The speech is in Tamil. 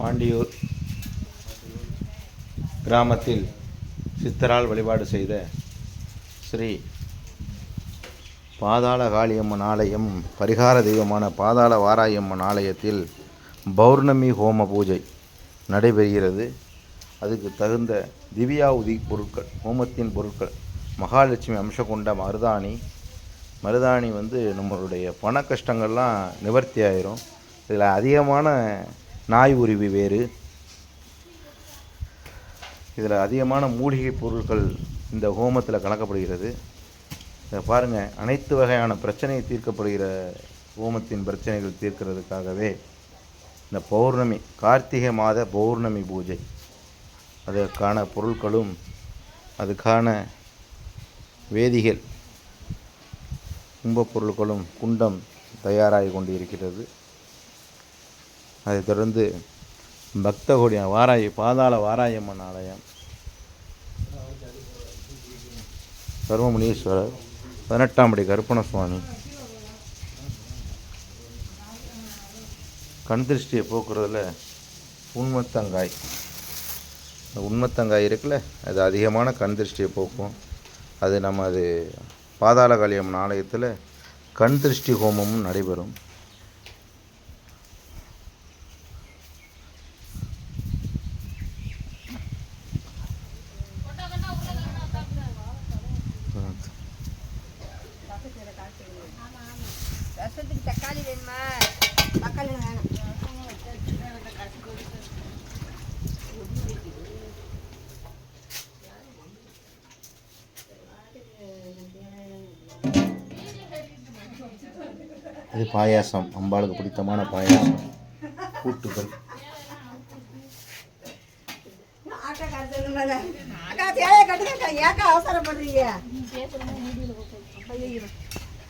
பாண்டியூர் கிராமத்தில் சித்தரால் வழிபாடு செய்த ஸ்ரீ பாதாள காளியம்மன் ஆலயம் பரிகார தெய்வமான பாதாள வாராயம்மன் ஆலயத்தில் பௌர்ணமி ஹோம பூஜை நடைபெறுகிறது. அதுக்கு தகுந்த திவ்யாவுதி பொருட்கள், ஹோமத்தின் பொருட்கள், மகாலட்சுமி அம்சம் கொண்ட மருதாணி நம்மளுடைய பண கஷ்டங்கள்லாம் நிவர்த்தி ஆயிரும். இதில் அதிகமான நாய் உருவி வேறு, இதில் அதிகமான மூலிகை பொருட்கள் இந்த ஹோமத்தில் கலக்கப்படுகிறது. இதை பாருங்கள், அனைத்து வகையான பிரச்சனை தீர்க்கப்படுகிற ஹோமத்தின் பிரச்சனைகள் தீர்க்கிறதுக்காகவே இந்த பௌர்ணமி, கார்த்திகை மாத பௌர்ணமி பூஜை, அதற்கான பொருட்களும் அதுக்கான வேதிகள், கும்ப பொருட்களும் குண்டம் தயாராகி கொண்டு இருக்கிறது. அதைத் தொடர்ந்து பக்தகோடி பாதாள வாராயம்மன் ஆலயம், கர்மமுனீஸ்வரர், 18ஆம் படி கருப்பண சுவாமி, கண் திருஷ்டியை போக்குறதுல உண்மத்தங்காய், உண்மத்தங்காய் இருக்குல்ல, அது அதிகமான கண் திருஷ்டியை போக்கும். அது பாதாள காளியம்மன் ஆலயத்தில் கண் திருஷ்டி ஹோமமும் நடைபெறும். தக்காளி வேணுமா? தக்காளி வேணும். இது பாயாசம், அம்பாளுக்கு பிடித்தமான பாயாசம், கூட்டுகள். அவசரப்படுறீங்க.